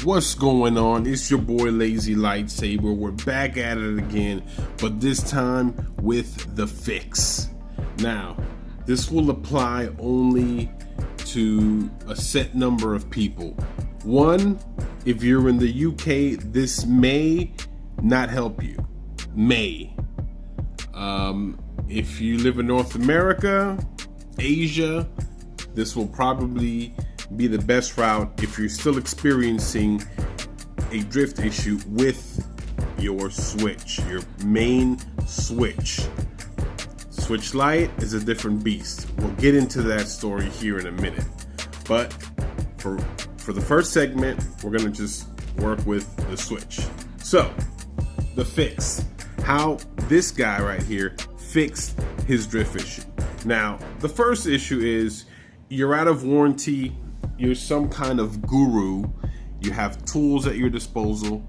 What's going on? It's your boy Lazy Lightsaber. We're back at it again, but this time with the fix. Now, this will apply only to a set number of people. One, if you're in the UK, this may not help you. May. If you live in North America, Asia, this will probably be the best route if you're still experiencing a drift issue with your Switch, your main Switch. Switch Lite is a different beast. We'll get into that story here in a minute. But for the first segment, we're gonna just work with the Switch. So, the fix. How this guy right here fixed his drift issue. Now, the first issue is you're out of warranty. You're some kind of guru. You have tools at your disposal.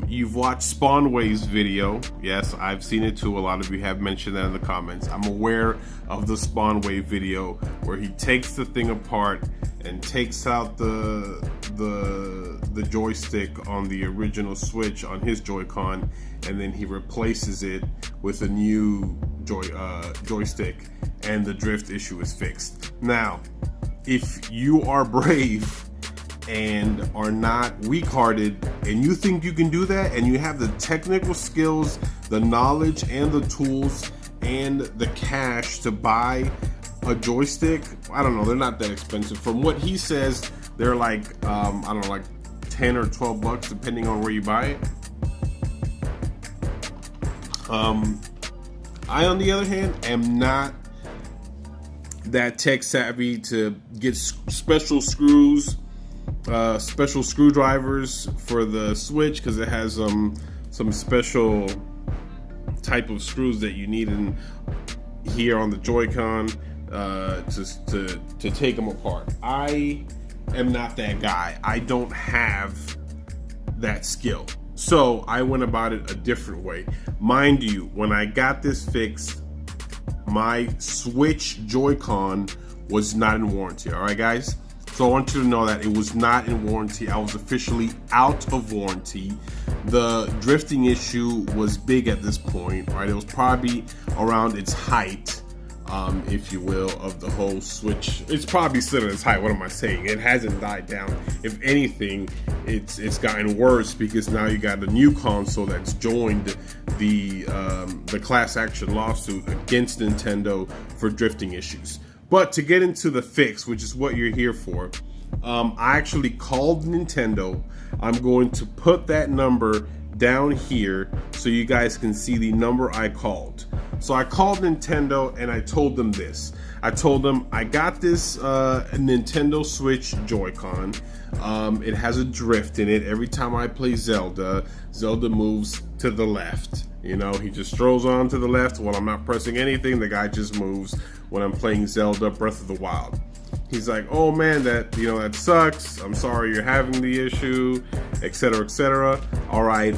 You've watched Spawnway's video. Yes, I've seen it too. A lot of you have mentioned that in the comments. I'm aware of the Spawnway video where he takes the thing apart and takes out the joystick on the original Switch on his Joy-Con, and then he replaces it with a new joystick, and the drift issue is fixed. Now, if you are brave and are not weak-hearted and you think you can do that and you have the technical skills, the knowledge and the tools and the cash to buy a joystick, I don't know, they're not that expensive. From what he says, they're like, I don't know, like 10 or 12 bucks depending on where you buy it. I, on the other hand, am not that tech savvy to get special screws, special screwdrivers for the Switch, because it has some special type of screws that you need in here on the Joy-Con to take them apart. I am not that guy. I don't have that skill. So I went about it a different way. Mind you, when I got this fixed, my Switch Joy-Con was not in warranty, all right, guys? So I want you to know that it was not in warranty. I was officially out of warranty. The drifting issue was big at this point, all right? It was probably around its height, if you will, of the whole Switch. It's probably still at its height. What am I saying? It hasn't died down. If anything, it's gotten worse because now you got a new console that's joined the class action lawsuit against Nintendo for drifting issues. But to get into the fix, which is what you're here for, I actually called Nintendo. I'm going to put that number down here so you guys can see the number I called. So I called Nintendo and I told them this. I told them I got this Nintendo Switch Joy-Con. It has a drift in it. Every time I play Zelda, Zelda moves to the left. You know, he just strolls on to the left while I'm not pressing anything. The guy just moves when I'm playing Zelda Breath of the Wild. He's like, oh man, that sucks. I'm sorry you're having the issue, etc., etc. All right,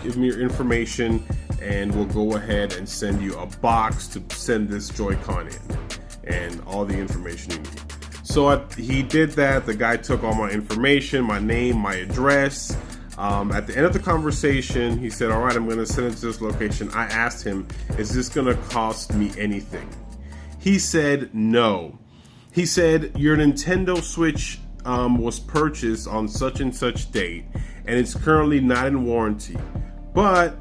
give me your information and we'll go ahead and send you a box to send this Joy-Con in and all the information you need. So he did that. The guy took all my information, my name, my address. At the end of the conversation, he said, all right, I'm going to send it to this location. I asked him, is this going to cost me anything? He said no. He said, your Nintendo Switch was purchased on such and such date, and it's currently not in warranty. But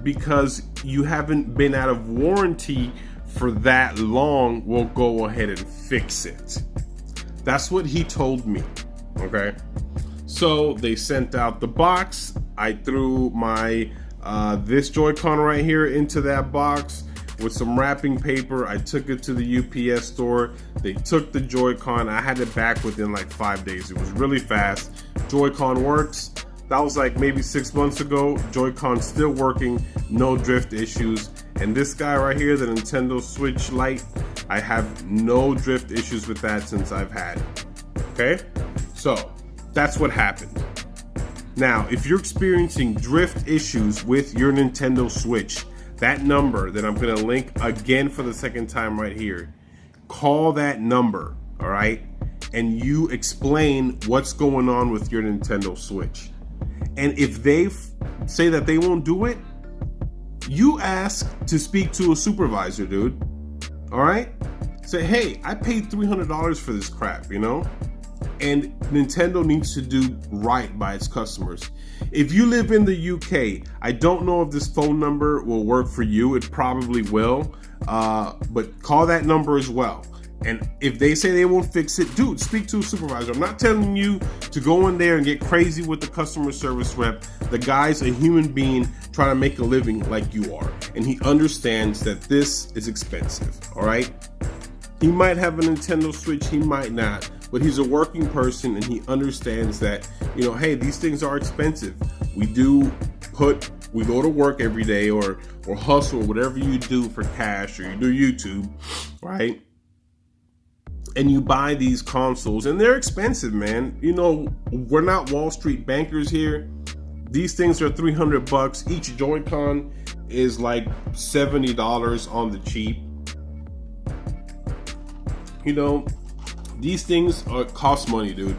because you haven't been out of warranty for that long, we'll go ahead and fix it. That's what he told me, okay? So they sent out the box. I threw my this Joy-Con right here into that box with some wrapping paper. I took it to the UPS store. They took the Joy-Con. I had it back within like 5 days. It was really fast. Joy-Con works. That was like maybe 6 months ago. Joy-Con still working, no drift issues. And this guy right here, the Nintendo Switch Lite, I have no drift issues with that since I've had it. Okay? So that's what happened. Now, if you're experiencing drift issues with your Nintendo Switch, that number that I'm going to link again for the second time right here, call that number, all right? and you explain what's going on with your Nintendo Switch. And if they say that they won't do it, you ask to speak to a supervisor, dude. All right? Say, hey, I paid $300 for this crap, you know? And Nintendo needs to do right by its customers. If you live in the UK, I don't know if this phone number will work for you. It probably will. But call that number as well. And if they say they won't fix it, dude, speak to a supervisor. I'm not telling you to go in there and get crazy with the customer service rep. The guy's a human being trying to make a living like you are. And he understands that this is expensive, all right? He might have a Nintendo Switch, he might not. But he's a working person and he understands that, you know, hey, these things are expensive. We go to work every day or hustle, whatever you do for cash, or you do YouTube, right? And you buy these consoles and they're expensive, man. You know, we're not Wall Street bankers here. These things are $300. Each Joy-Con is like $70 on the cheap. You know, these things cost money, dude.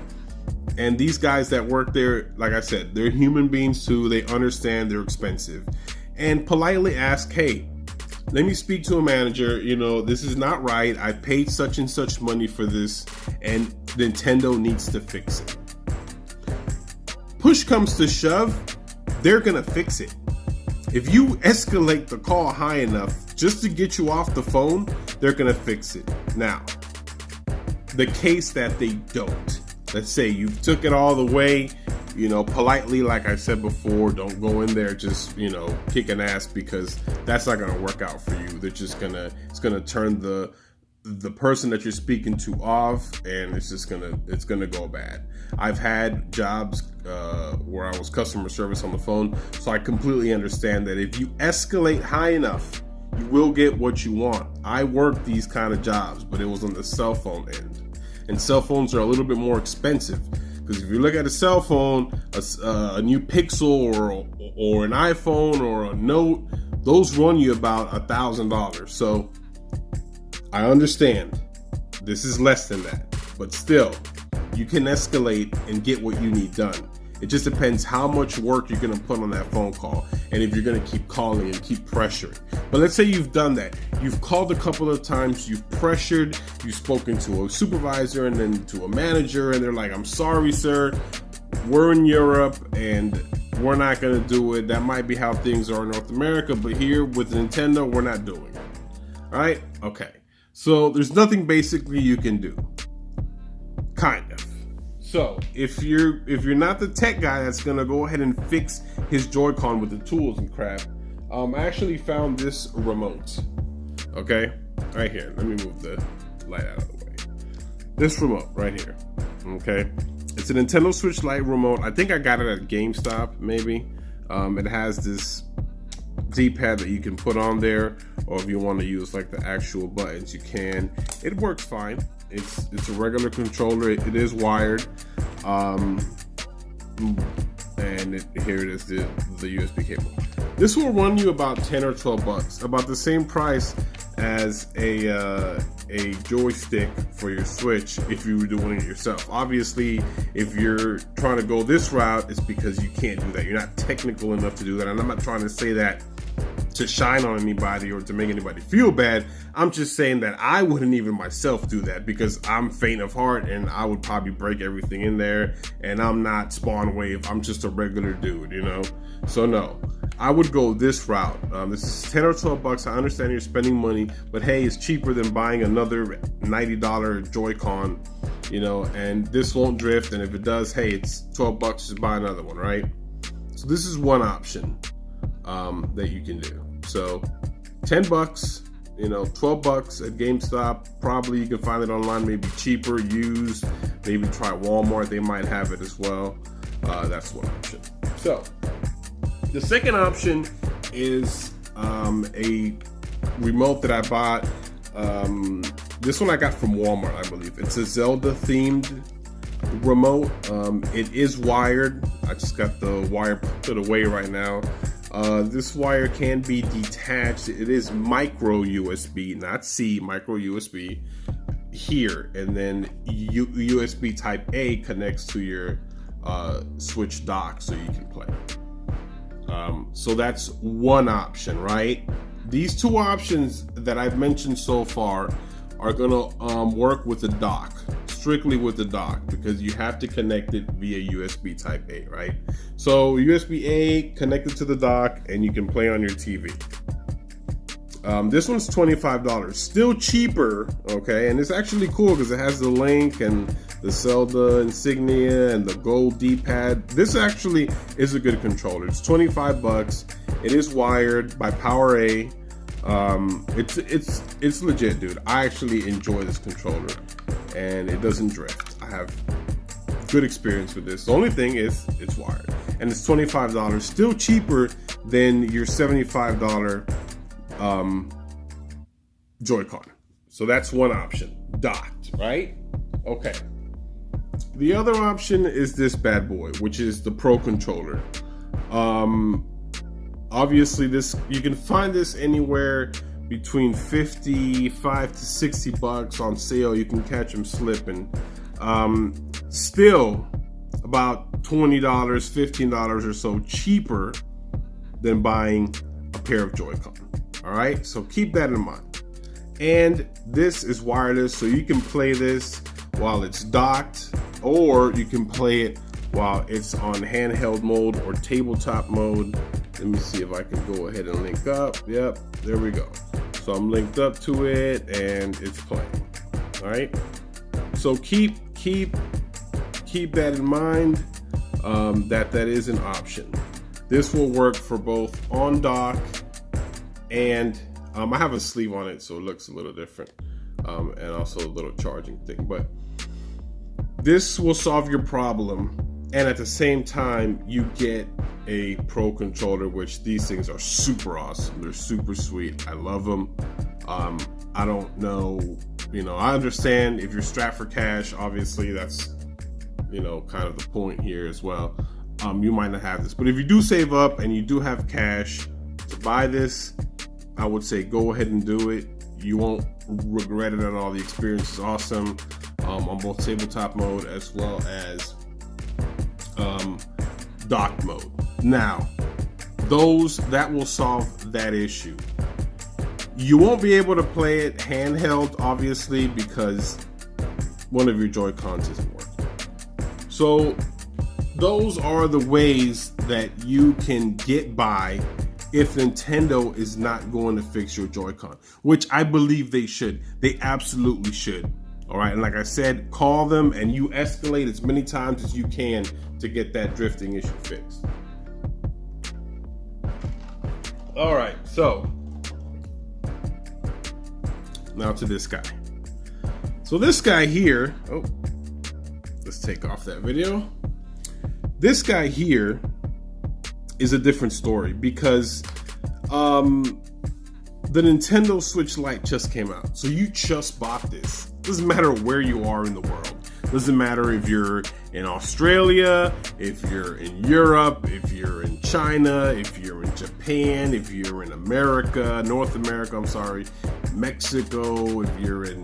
And these guys that work there, like I said, they're human beings too. They understand they're expensive. And politely ask, hey, let me speak to a manager. You know, this is not right. I paid such and such money for this, and Nintendo needs to fix it. Push comes to shove, they're gonna fix it. If you escalate the call high enough just to get you off the phone, they're gonna fix it. Now, the case that they don't, let's say you took it all the way, you know, politely, like I said before, don't go in there just, you know, kicking ass, because that's not going to work out for you. They're just it's going to turn the person that you're speaking to off, and it's going to go bad. I've had jobs where I was customer service on the phone, so I completely understand that if you escalate high enough, you will get what you want. I worked these kind of jobs, but it was on the cell phone end. And cell phones are a little bit more expensive, because if you look at a cell phone, a new Pixel or an iPhone or a Note, those run you about $1,000. So I understand this is less than that, but still, you can escalate and get what you need done. It just depends how much work you're going to put on that phone call, and if you're going to keep calling and keep pressuring. But let's say you've done that. You've called a couple of times, you've pressured, you've spoken to a supervisor and then to a manager, and they're like, I'm sorry, sir, we're in Europe and we're not going to do it. That might be how things are in North America, but here with Nintendo, we're not doing it. All right? Okay. So there's nothing basically you can do. Kind of. So if you're not the tech guy that's gonna go ahead and fix his Joy-Con with the tools and crap, I actually found this remote. Okay, right here. Let me move the light out of the way. This remote right here. Okay, it's a Nintendo Switch Lite remote. I think I got it at GameStop, maybe. It has this D-pad that you can put on there, or if you want to use like the actual buttons, you can. It works fine. It's a regular controller. It is wired, and here it is, the USB cable. This will run you about $10 or $12, about the same price as a joystick for your Switch if you were doing it yourself. Obviously, if you're trying to go this route, it's because you can't do that. You're not technical enough to do that, and I'm not trying to say that to shine on anybody or to make anybody feel bad. I'm just saying that I wouldn't even myself do that, because I'm faint of heart and I would probably break everything in there, and I'm not Spawn Wave. I'm just a regular dude, you know? So no, I would go this route. This is $10 or $12. I understand you're spending money, but hey, it's cheaper than buying another $90 Joy-Con, you know, and this won't drift, and if it does, hey, it's $12, just buy another one, right? So this is one option that you can do. So $10, you know, $12 at GameStop. Probably you can find it online, maybe cheaper, used. Maybe try Walmart, they might have it as well. That's one option. So the second option is a remote that I bought. This one I got from Walmart, I believe. It's a Zelda themed remote. It is wired. I just got the wire put away right now. This wire can be detached. It is micro USB, not C, micro USB. here, and then USB Type A connects to your Switch dock so you can play. So that's one option, right? These two options that I've mentioned so far are gonna work with the dock, strictly with the dock, because you have to connect it via USB Type A, right? So USB A connected to the dock, and you can play on your TV. This one's $25, still cheaper, okay? And it's actually cool because it has the Link and the Zelda insignia and the gold D-pad. This actually is a good controller. It's 25 bucks. It is wired by PowerA. It's legit, dude. I actually enjoy this controller, and it doesn't drift. I have good experience with this. The only thing is it's wired, and it's $25, still cheaper than your $75 Joy-Con. So that's one option, docked, right? Okay. The other option is this bad boy, which is the Pro controller. Obviously, this, you can find this anywhere between 55 to 60 bucks on sale. You can catch them slipping. Still about $20, $15 or so cheaper than buying a pair of Joy-Con. All right, so keep that in mind. And this is wireless, so you can play this while it's docked, or you can play it while it's on handheld mode or tabletop mode. Let me see if I can go ahead and link up. Yep, there we go. So I'm linked up to it and it's playing. All right. So keep that in mind, that is an option. This will work for both on dock and I have a sleeve on it, so it looks a little different, and also a little charging thing. But this will solve your problem, and at the same time, you get a Pro controller, which these things are super awesome. They're super sweet. I love them. I don't know, I understand if you're strapped for cash, obviously that's, kind of the point here as well. You might not have this, but if you do save up and you do have cash to buy this, I would say go ahead and do it. You won't regret it at all. The experience is awesome, on both tabletop mode as well as dock mode. Now, that will solve that issue. You won't be able to play it handheld, obviously, because one of your Joy-Cons isn't working. So those are the ways that you can get by if Nintendo is not going to fix your Joy-Con, which I believe they should. They absolutely should. All right, and like I said, call them and you escalate as many times as you can to get that drifting issue fixed. All right, so now to this guy. So this guy here, let's take off that video. This guy here is a different story because the Nintendo Switch Lite just came out. So you just bought this. Doesn't matter where you are in the world. Doesn't matter if you're in Australia, if you're in Europe, if you're in China, if you're in Japan, if you're in America, North America, I'm sorry, Mexico, if you're in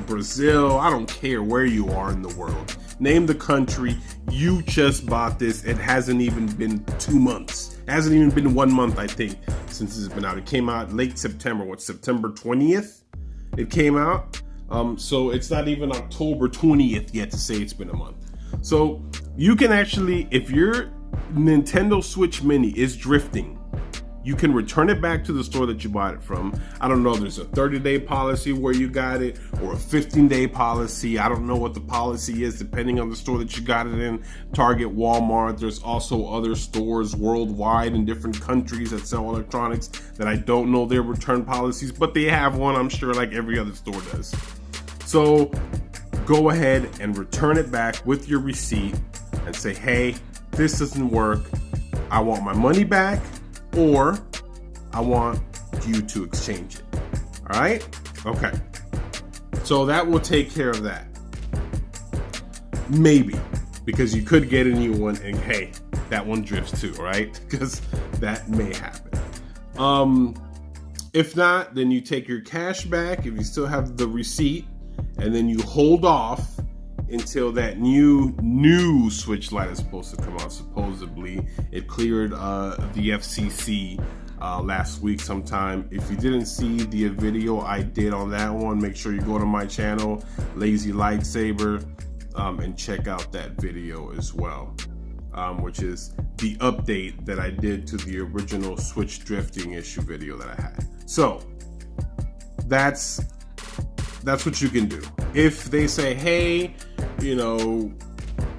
Brazil, I don't care where you are in the world. Name the country, you just bought this. It hasn't even been 2 months. It hasn't even been 1 month, I think, since it's been out. It came out late September, September 20th? It came out. So it's not even October 20th yet to say it's been a month. So you can actually, if your Nintendo Switch Mini is drifting, you can return it back to the store that you bought it from. I don't know, there's a 30-day policy where you got it, or a 15-day policy. I don't know what the policy is depending on the store that you got it in. Target, Walmart, there's also other stores worldwide in different countries that sell electronics that I don't know their return policies, but they have one, I'm sure, like every other store does. So go ahead and return it back with your receipt and say, hey, this doesn't work. I want my money back, or I want you to exchange it. All right? Okay. So that will take care of that. Maybe, because you could get a new one and hey, that one drifts too, right? Because that may happen. If not, then you take your cash back if you still have the receipt, and then you hold off until that new Switch Lite is supposed to come out. Supposedly, it cleared the FCC last week sometime. If you didn't see the video I did on that one, make sure you go to my channel, Lazy Lightsaber, and check out that video as well, which is the update that I did to the original Switch drifting issue video that I had. So that's what you can do. If they say, hey, you know,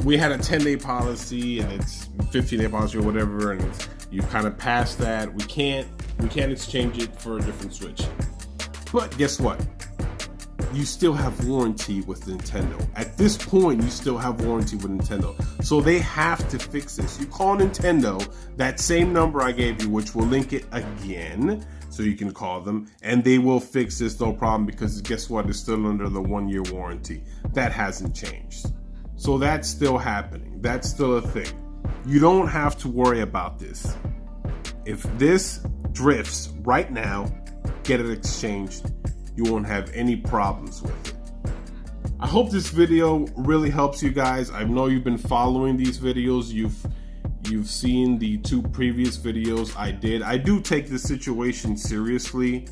we had a 10-day policy and it's 15-day policy or whatever, and you kind of passed that, we can't exchange it for a different Switch. But guess what? You still have warranty with Nintendo. At this point, you still have warranty with Nintendo. So they have to fix this. You call Nintendo, that same number I gave you, which will link it again, so you can call them, and they will fix this, no problem, because guess what? It's still under the 1-year warranty. That hasn't changed. So that's still happening. That's still a thing. You don't have to worry about this. If this drifts right now, get it exchanged. You won't have any problems with it. I hope this video really helps you guys. I know you've been following these videos. You've seen the 2 previous videos I did. I do take this situation seriously,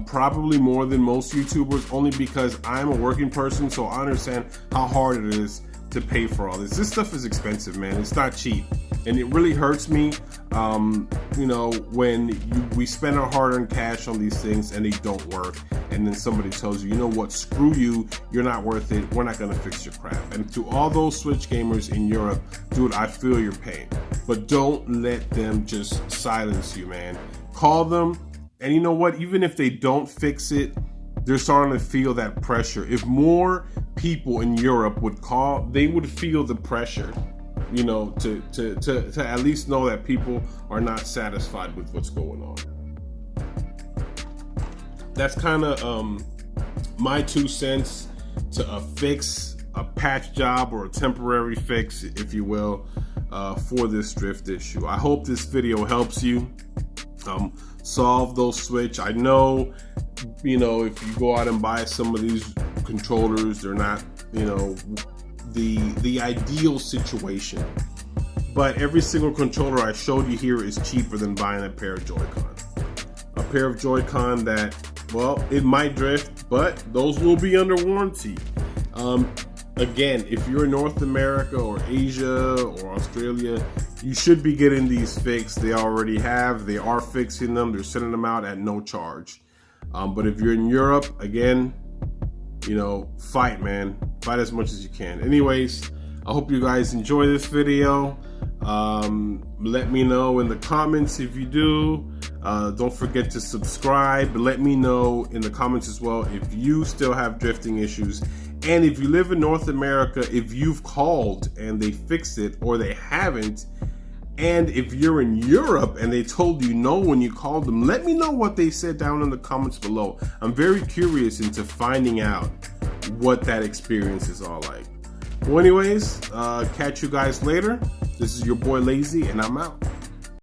probably more than most YouTubers, only because I'm a working person, so I understand how hard it is to pay for all this. This stuff is expensive, man. It's not cheap, and it really hurts me, you know, when we spend our hard-earned cash on these things and they don't work, and then somebody tells you, you know what, screw you, you're not worth it, we're not gonna fix your crap. And to all those Switch gamers in Europe, dude, I feel your pain, but don't let them just silence you, man. Call them, and you know what, even if they don't fix it, they're starting to feel that pressure. If more people in Europe would call, they would feel the pressure, you know, to at least know that people are not satisfied with what's going on. That's kind of my 2 cents to a fix, a patch job, or a temporary fix, if you will, for this drift issue. I hope this video helps you solve those Switch. I know, you know, if you go out and buy some of these controllers, they're not, you know, the ideal situation, but every single controller I showed you here is cheaper than buying a pair of Joy-Con. A pair of Joy-Con that, well, it might drift, but those will be under warranty. Again, if you're in North America or Asia or Australia, you should be getting these fixed. They already have. They are fixing them. They're sending them out at no charge. But if you're in Europe, again, you know, fight, man. Fight as much as you can. Anyways, I hope you guys enjoy this video. Let me know in the comments if you do. Don't forget to subscribe. Let me know in the comments as well if you still have drifting issues. And if you live in North America, if you've called and they fixed it or they haven't. And if you're in Europe and they told you no when you called them, let me know what they said down in the comments below. I'm very curious into finding out what that experience is all like. Well, anyways, catch you guys later. This is your boy Lazy, and I'm out.